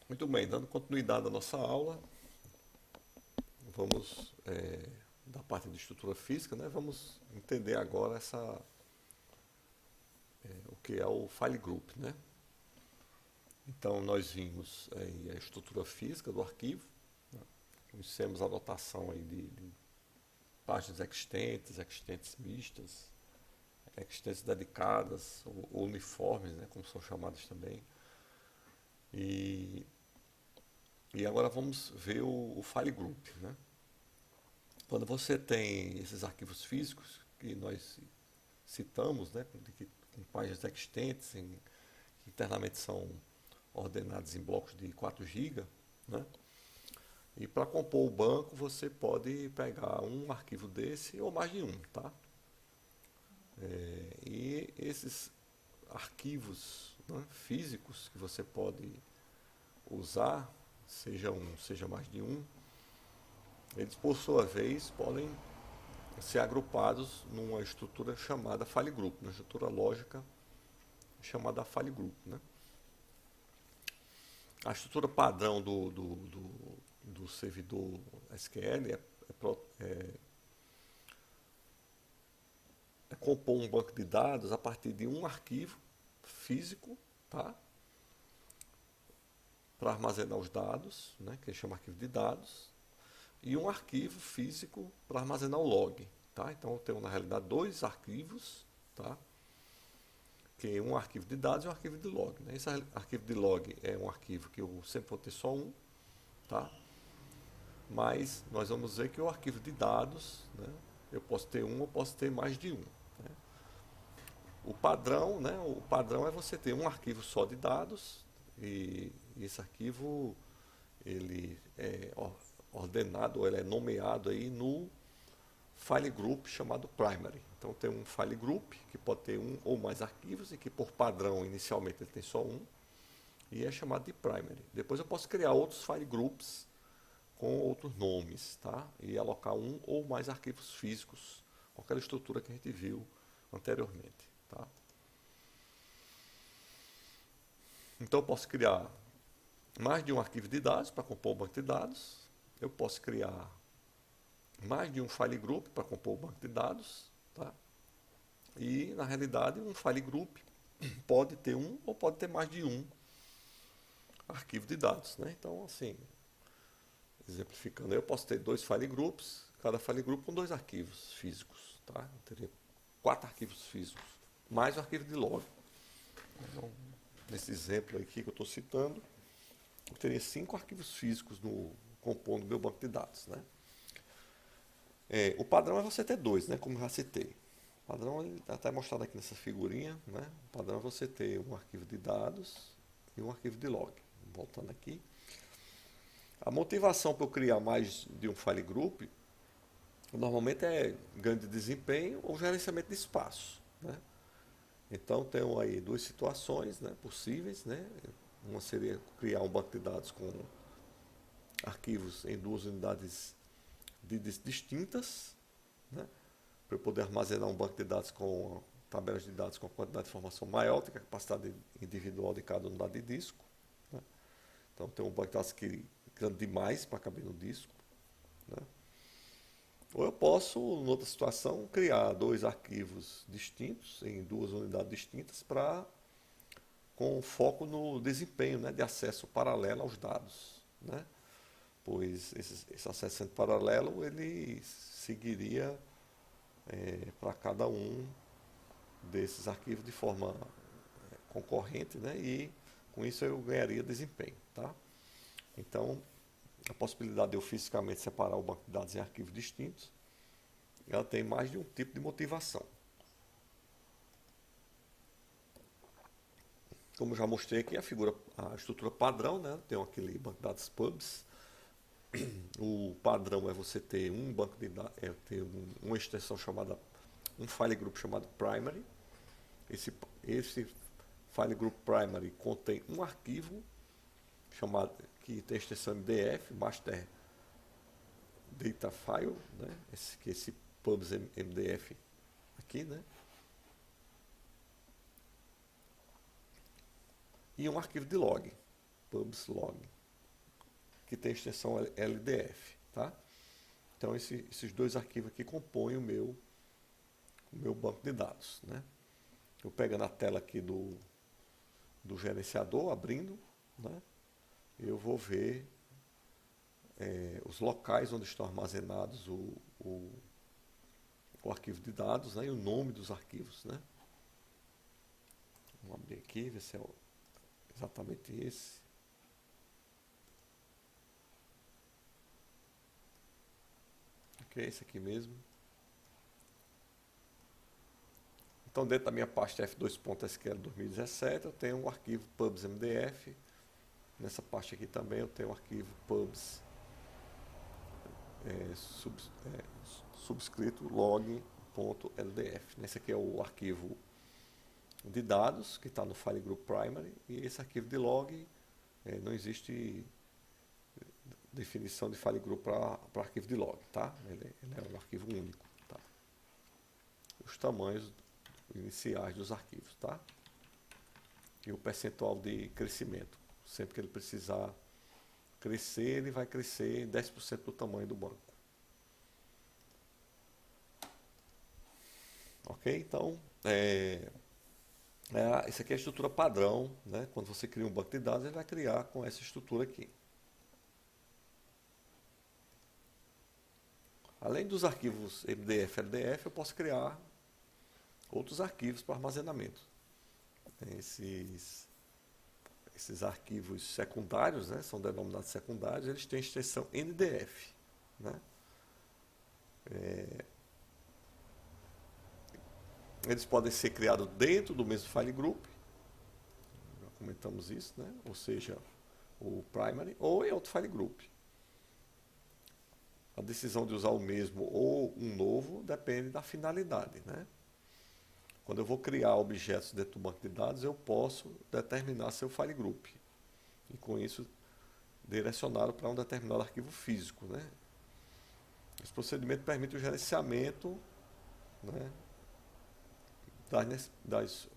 Muito bem, dando continuidade à nossa aula, vamos da parte de estrutura física, né? Vamos entender agora o que é o file group, né? Então nós vimos aí a estrutura física do arquivo, né? Conhecemos a notação aí de páginas existentes mistas, existentes dedicadas, ou uniformes, né? Como são chamadas também. E, e agora vamos ver o file group, né? Quando você tem esses arquivos físicos que nós citamos, né, com páginas existentes, que internamente são ordenados em blocos de 4 GB, né? E para compor o banco você pode pegar um arquivo desse ou mais de um, tá? E esses arquivos, né, físicos que você pode usar, seja um, seja mais de um, eles por sua vez podem ser agrupados numa estrutura chamada file group, uma estrutura lógica chamada file group, né? A estrutura padrão do servidor SQL é compor um banco de dados a partir de um arquivo físico, tá? Para armazenar os dados, né? Que chama arquivo de dados, e um arquivo físico para armazenar o log, tá? Então eu tenho na realidade dois arquivos, tá? Que é um arquivo de dados e um arquivo de log, né? Esse arquivo de log é um arquivo que eu sempre vou ter só um, tá? Mas nós vamos ver que o arquivo de dados, né, eu posso ter um ou posso ter mais de um. Né? O padrão, né, o padrão é você ter um arquivo só de dados e esse arquivo ele é ordenado, ou ele é nomeado aí no file group chamado primary. Então tem um file group que pode ter um ou mais arquivos e que por padrão inicialmente ele tem só um e é chamado de primary. Depois eu posso criar outros file groups com outros nomes, tá? E alocar um ou mais arquivos físicos com aquela estrutura que a gente viu anteriormente, tá? Então eu posso criar mais de um arquivo de dados para compor o banco de dados, eu posso criar mais de um file group para compor o banco de dados, tá? E na realidade um file group pode ter um ou pode ter mais de um arquivo de dados, né? Então assim, exemplificando, eu posso ter dois file groups, cada file group com dois arquivos físicos, tá? Eu teria 4 arquivos físicos, mais o arquivo de log. Então, nesse exemplo aqui que eu estou citando, eu teria 5 arquivos físicos no compondo meu banco de dados, né? O padrão é você ter dois, né? Como eu já citei. O padrão está até mostrado aqui nessa figurinha, né? O padrão é você ter um arquivo de dados e um arquivo de log. Voltando aqui. A motivação para eu criar mais de um file group normalmente é ganho de desempenho ou gerenciamento de espaço, né? Então tenho aí duas situações, né, possíveis, né? Uma seria criar um banco de dados com arquivos em duas unidades distintas, né? Para eu poder armazenar um banco de dados com tabelas de dados com quantidade de informação maior do que a capacidade individual de cada unidade de disco, né? Então tem um banco de dados que é grande demais para caber no disco, né? Ou eu posso, em outra situação, criar dois arquivos distintos, em duas unidades distintas, com foco no desempenho, né, de acesso paralelo aos dados, né? Pois esse acesso sendo paralelo, ele seguiria para cada um desses arquivos de forma concorrente, né? E com isso eu ganharia desempenho, tá? Então, a possibilidade de eu fisicamente separar o banco de dados em arquivos distintos, ela tem mais de um tipo de motivação. Como eu já mostrei aqui, a estrutura padrão, né? Tem aquele banco de dados pubs. O padrão é você ter um banco de dados, ter uma extensão chamada, um file group chamado primary. Esse file group primary contém um arquivo chamado, que tem a extensão MDF, Master Data File, né? Esse pubs MDF aqui, né? E um arquivo de log, pubs log. que tem a extensão LDF, tá? Então esses dois arquivos aqui compõem o meu banco de dados, né? Eu pego na tela aqui do gerenciador, abrindo, né? Eu vou ver os locais onde estão armazenados o arquivo de dados, né? E o nome dos arquivos, né? Vamos abrir aqui, ver se é exatamente esse. Ok, esse aqui mesmo. Então, dentro da minha pasta f2.sql 2017, eu tenho um arquivo pubs.mdf. Nessa pasta aqui também eu tenho um arquivo pubs subscrito log.ldf. Esse aqui é o arquivo de dados que está no file group primary, e esse arquivo de log não existe definição de file group para arquivo de log, tá? Ele é um arquivo único, tá? Os tamanhos iniciais dos arquivos, tá? E o percentual de crescimento. Sempre que ele precisar crescer, ele vai crescer 10% do tamanho do banco. Ok? Então, isso aqui é a estrutura padrão, né? Quando você cria um banco de dados, ele vai criar com essa estrutura aqui. Além dos arquivos MDF e LDF, eu posso criar outros arquivos para armazenamento. Esses arquivos secundários, né, são denominados secundários, eles têm a extensão NDF, né? Eles podem ser criados dentro do mesmo file group, já comentamos isso, né? Ou seja, o primary, ou em outro file group. A decisão de usar o mesmo ou um novo depende da finalidade, né? Quando eu vou criar objetos dentro do banco de dados, eu posso determinar seu file group. E com isso, direcioná-lo para um determinado arquivo físico, né? Esse procedimento permite o gerenciamento, né, das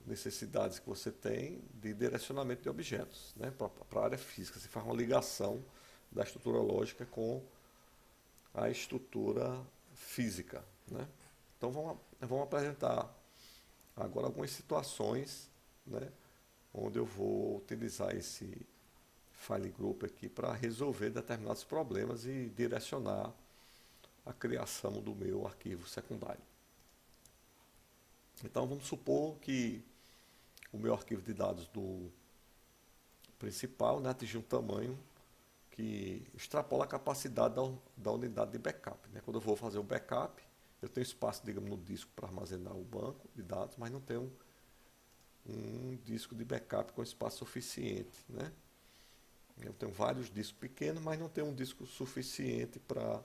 necessidades que você tem de direcionamento de objetos, né, para a área física. Você faz uma ligação da estrutura lógica com a estrutura física, né? Então vamos apresentar agora algumas situações, né, onde eu vou utilizar esse file group aqui para resolver determinados problemas e direcionar a criação do meu arquivo secundário. Então vamos supor que o meu arquivo de dados do principal, né, atingiu um tamanho que extrapola a capacidade da unidade de backup, né? Quando eu vou fazer o backup, eu tenho espaço, digamos, no disco para armazenar o banco de dados, mas não tenho um disco de backup com espaço suficiente, né? Eu tenho vários discos pequenos, mas não tenho um disco suficiente para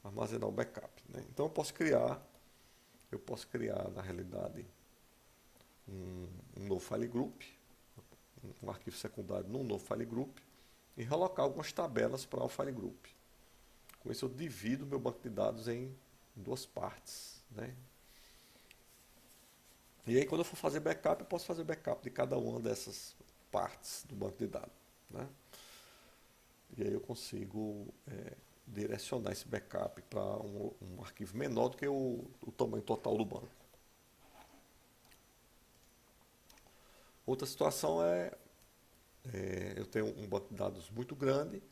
armazenar o backup, né? Então eu posso criar, na realidade, um novo file group, um arquivo secundário num novo file group, e realocar algumas tabelas para o file group. Com isso eu divido meu banco de dados em duas partes, né? E aí quando eu for fazer backup, eu posso fazer backup de cada uma dessas partes do banco de dados, né? E aí eu consigo direcionar esse backup para um arquivo menor do que o tamanho total do banco. Outra situação eu tenho um banco de dados muito grande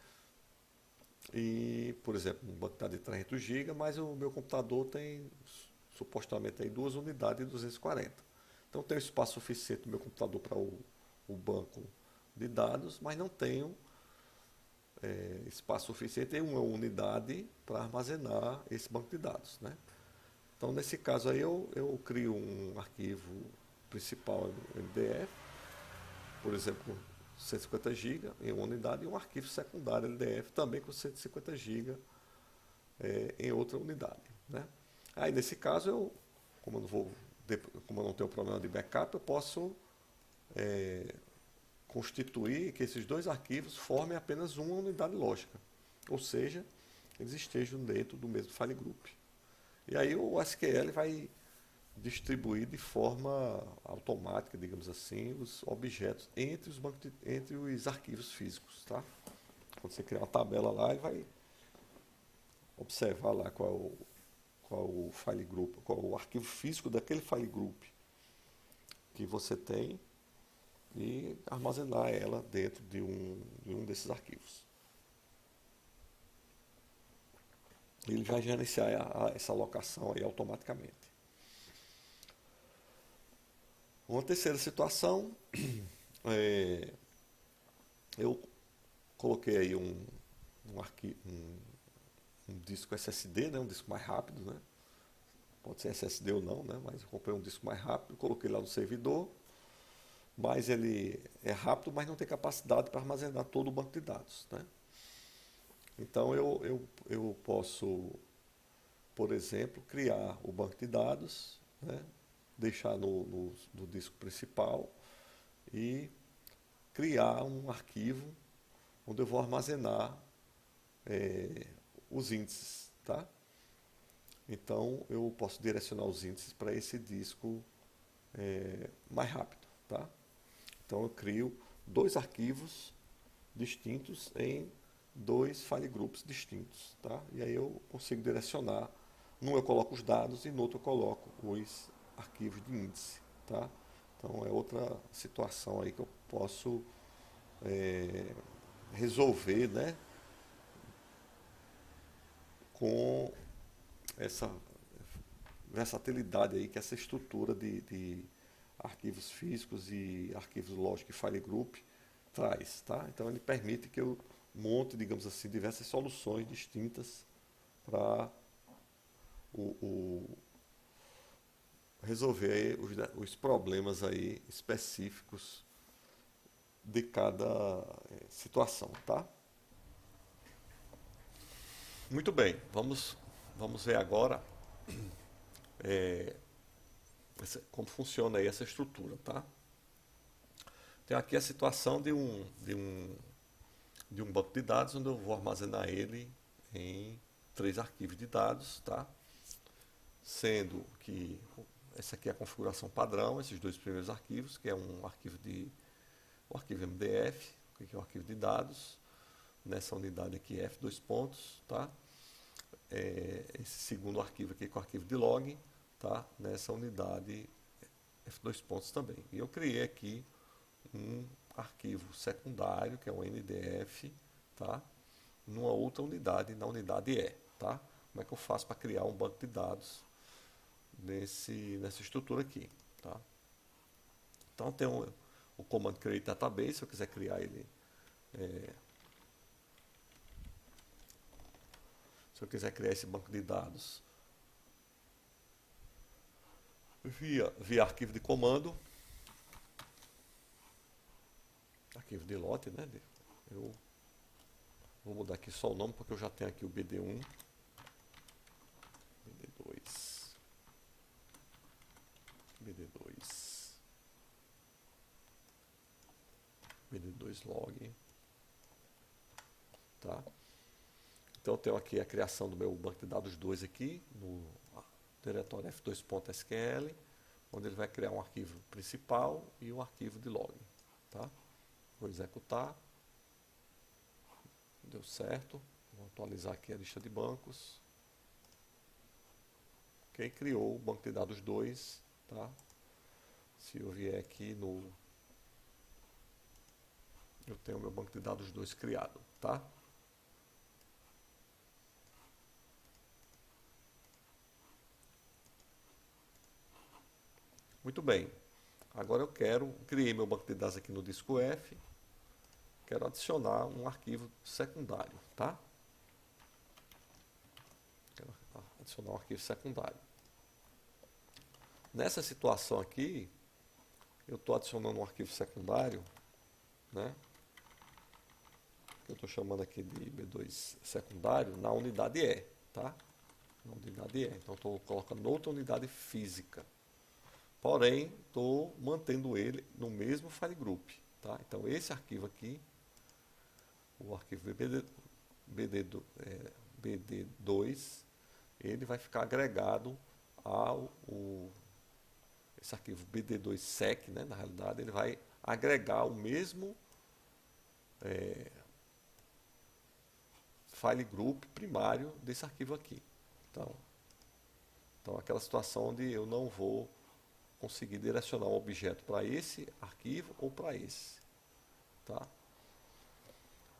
e, por exemplo, um banco de dados de 300 GB, mas o meu computador tem supostamente aí 2 unidades de 240. Então, eu tenho espaço suficiente no meu computador para o banco de dados, mas não tenho espaço suficiente em uma unidade para armazenar esse banco de dados, né? Então, nesse caso aí, eu crio um arquivo principal MDF, por exemplo, 150 GB em uma unidade, e um arquivo secundário LDF também com 150 GB em outra unidade, né? Aí, nesse caso, como eu não tenho problema de backup, eu posso constituir que esses dois arquivos formem apenas uma unidade lógica, ou seja, eles estejam dentro do mesmo file group. E aí o SQL vai distribuir de forma automática, digamos assim, os objetos entre os arquivos físicos, tá? Quando você criar uma tabela lá, ele vai observar lá qual o file group, qual o arquivo físico daquele file group que você tem e armazenar ela dentro de um desses arquivos. Ele vai gerenciar essa alocação aí automaticamente. Uma terceira situação, eu coloquei aí um disco SSD, né, um disco mais rápido, né? Pode ser SSD ou não, né? Mas eu comprei um disco mais rápido, coloquei lá no servidor, mas ele é rápido, mas não tem capacidade para armazenar todo o banco de dados, né? Então eu posso, por exemplo, criar o banco de dados, né? Deixar no disco principal e criar um arquivo onde eu vou armazenar os índices, tá? Então eu posso direcionar os índices para esse disco mais rápido, tá? Então eu crio dois arquivos distintos em dois file groups distintos, tá? E aí eu consigo direcionar. Num eu coloco os dados e no outro eu coloco os arquivos de índice, tá? Então é outra situação aí que eu posso resolver, né? Com essa versatilidade aí que essa estrutura de arquivos físicos e arquivos lógicos e file group traz, tá? Então ele permite que eu monte, digamos assim, diversas soluções distintas para resolver os problemas aí específicos de cada situação, tá? Muito bem, vamos ver agora como funciona aí essa estrutura, tá? Tem aqui a situação de um banco de dados onde eu vou armazenar ele em 3 arquivos de dados, tá? Sendo que essa aqui é a configuração padrão, esses dois primeiros arquivos, que é um arquivo MDF, que é o arquivo de dados, nessa unidade aqui F dois pontos, tá? Esse segundo arquivo aqui, que é o arquivo de log, tá? Nessa unidade F dois pontos também. E eu criei aqui um arquivo secundário, que é um NDF, tá? Numa outra unidade, na unidade E, tá? Como é que eu faço para criar um banco de dados nessa estrutura aqui, tá? Então tem o comando create database, se eu quiser criar ele, se eu quiser criar esse banco de dados via arquivo de comando, arquivo de lote, né? Eu vou mudar aqui só o nome porque eu já tenho aqui o BD1, BD2, BD2, BD2 log, tá? Então eu tenho aqui a criação do meu banco de dados 2 aqui no diretório f2.sql, onde ele vai criar um arquivo principal e um arquivo de log, tá? Vou executar. Deu certo. Vou atualizar aqui a lista de bancos. Ok, criou o banco de dados 2, tá? Se eu vier aqui eu tenho o meu banco de dados 2 criado, tá? Muito bem. Agora eu criei meu banco de dados aqui no disco F, quero adicionar um arquivo secundário, tá? Quero adicionar um arquivo secundário. Nessa situação aqui, eu estou adicionando um arquivo secundário, né? Que eu estou chamando aqui de B2 secundário na unidade E, tá? Na unidade E. Então estou colocando outra unidade física. Porém, estou mantendo ele no mesmo file group, tá? Então esse arquivo aqui, o arquivo BD2, ele vai ficar agregado esse arquivo BD2sec, né? Na realidade, ele vai agregar o mesmo file group primário desse arquivo aqui. Então aquela situação onde eu não vou conseguir direcionar um objeto para esse arquivo ou para esse. Tá?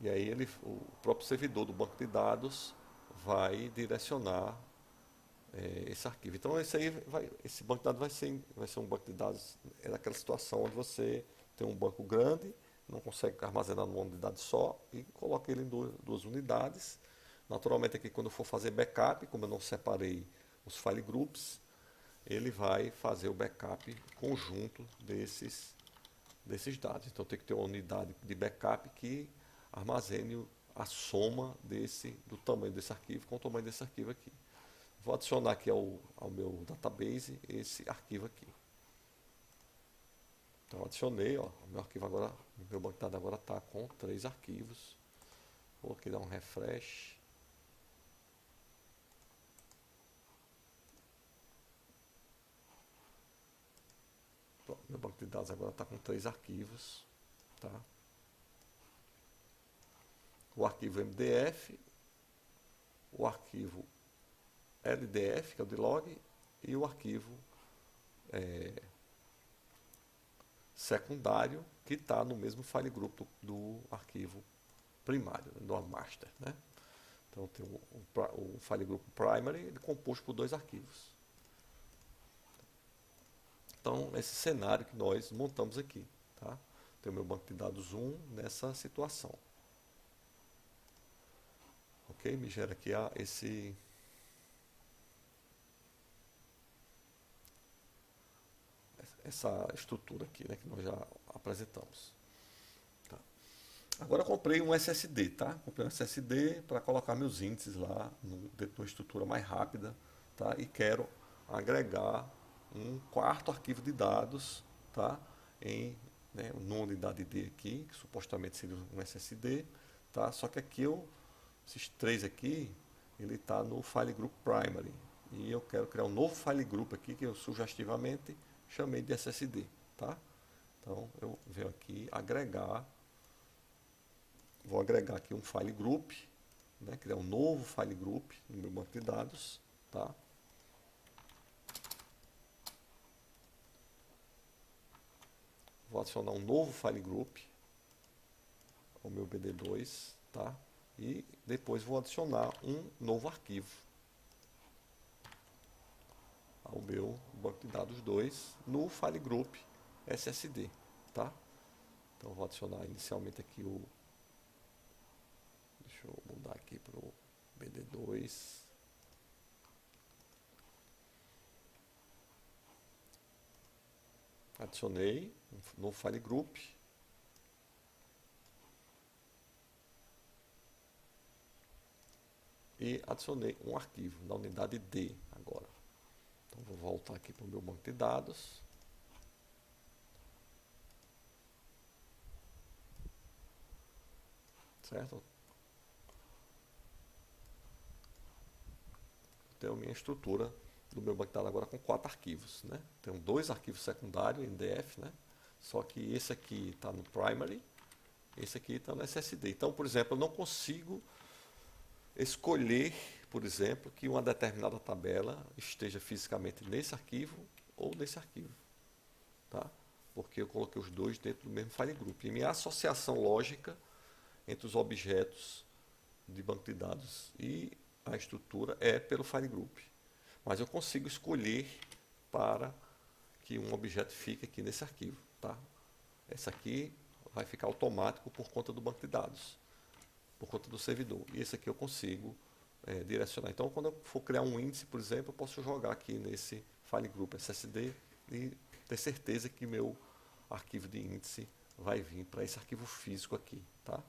E aí o próprio servidor do banco de dados vai direcionar esse arquivo. Então esse banco de dados vai ser um banco de dados naquela situação onde você tem um banco grande, não consegue armazenar numa unidade só e coloca ele em duas unidades. Naturalmente aqui quando eu for fazer backup, como eu não separei os file groups, ele vai fazer o backup conjunto desses dados. Então tem que ter uma unidade de backup que armazene a soma do tamanho desse arquivo com o tamanho desse arquivo aqui. Vou adicionar aqui ao meu database esse arquivo aqui. Então adicionei, ó, meu banco de dados agora está com 3 arquivos. Vou aqui dar um refresh. Pronto, meu banco de dados agora está com 3 arquivos. Tá? O arquivo MDF, o arquivo LDF, que é o de log, e o arquivo secundário, que está no mesmo file group do arquivo primário, do master. Né? Então tem o file group primary, ele é composto por 2 arquivos. Então, esse cenário que nós montamos aqui. Tá? Tem o meu banco de dados 1 nessa situação. Ok? Me gera aqui essa estrutura aqui, né, que nós já apresentamos. Tá. Agora eu comprei um SSD, tá? Comprei um SSD para colocar meus índices lá dentro de uma estrutura mais rápida, tá? E quero agregar um 4º arquivo de dados, tá? Numa unidade D aqui, que supostamente seria um SSD, tá? Só que aqui esses 3 aqui, ele está no file group primary. E eu quero criar um novo file group aqui, que eu sugestivamente chamei de SSD, tá? Então eu venho aqui vou agregar aqui um file group, né? Criar um novo file group no meu banco de dados, tá? Vou adicionar um novo file group ao meu BD2, tá? E depois vou adicionar um novo arquivo ao meu banco de dados 2 no file group SSD, tá? Então vou adicionar inicialmente aqui deixa eu mudar aqui para o BD2. Adicionei um novo file group. E adicionei um arquivo na unidade D agora. Então vou voltar aqui para o meu banco de dados. Certo? Tenho a minha estrutura do meu banco de dados agora com 4 arquivos. Né? Tenho 2 arquivos secundários em DF, né? Só que esse aqui está no primary, esse aqui está no SSD. Então, por exemplo, eu não consigo escolher, por exemplo, que uma determinada tabela esteja fisicamente nesse arquivo ou nesse arquivo. Tá? Porque eu coloquei os 2 dentro do mesmo file group. E minha associação lógica entre os objetos de banco de dados e a estrutura é pelo file group. Mas eu consigo escolher para que um objeto fique aqui nesse arquivo. Tá? Esse aqui vai ficar automático por conta do banco de dados, por conta do servidor. E esse aqui eu consigo direcionar. Então, quando eu for criar um índice, por exemplo, eu posso jogar aqui nesse file group SSD e ter certeza que meu arquivo de índice vai vir para esse arquivo físico aqui. Tá?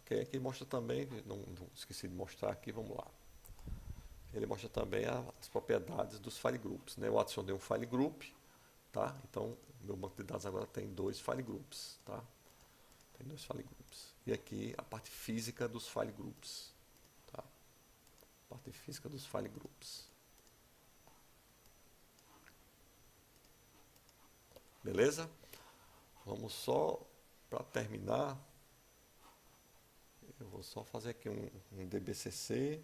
Ok, aqui mostra também, não esqueci de mostrar aqui, vamos lá. Ele mostra também as propriedades dos file groups. Né? Eu adicionei um file group, tá? Então meu banco de dados agora tem 2 file groups, tá? Tem 2 file groups. E aqui a parte física dos file groups, tá? Parte física dos file groups. Beleza? Vamos só, para terminar, eu vou só fazer aqui um DBCC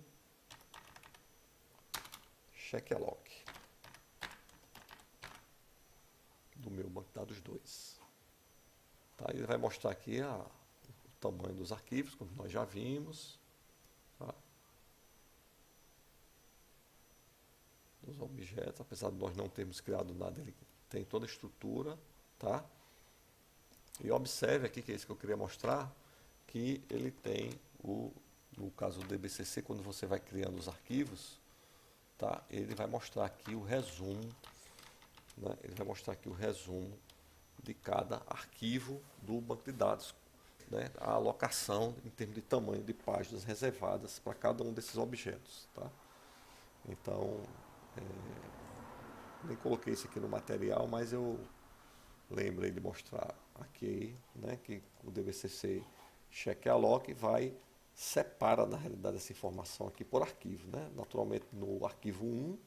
check-alloc do meu banco de dados 2. Tá? Ele vai mostrar aqui o tamanho dos arquivos, como nós já vimos. Tá? Os objetos, apesar de nós não termos criado nada, ele tem toda a estrutura. Tá? E observe aqui, que é isso que eu queria mostrar, que ele tem, no caso do DBCC, quando você vai criando os arquivos, tá? Ele vai mostrar aqui o resumo, né? Ele vai mostrar aqui o resumo de cada arquivo do banco de dados, né? A alocação em termos de tamanho de páginas reservadas para cada um desses objetos. Tá? Então, nem coloquei isso aqui no material, mas eu lembrei de mostrar aqui, né, que o DBCC check-alloc separa, na realidade, essa informação aqui por arquivo. Né? Naturalmente, no arquivo 1,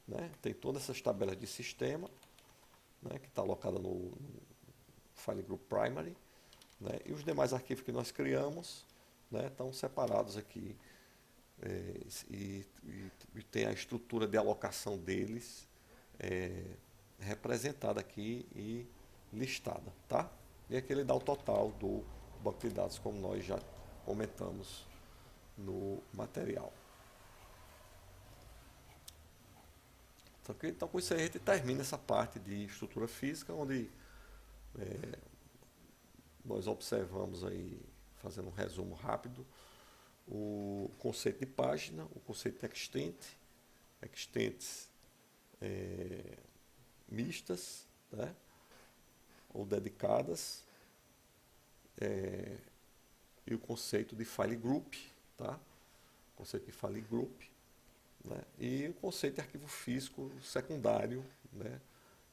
né, tem todas essas tabelas de sistema, né, que está alocada no File Group Primary, né, e os demais arquivos que nós criamos, né, estão separados aqui, e tem a estrutura de alocação deles representada aqui e listada. Tá? E aqui ele dá o total do banco de dados, como nós já comentamos no material. Então, com isso aí, a gente termina essa parte de estrutura física, onde nós observamos aí, fazendo um resumo rápido, o conceito de página, o conceito de extents mistas, né, ou dedicadas, e o conceito de file group, tá? O conceito de file group, né, e o conceito de arquivo físico secundário, né,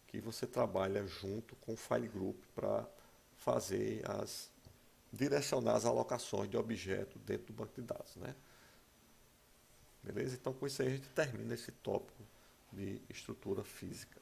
que você trabalha junto com o file group para fazer direcionar as alocações de objeto dentro do banco de dados. Né? Beleza? Então, com isso aí a gente termina esse tópico de estrutura física.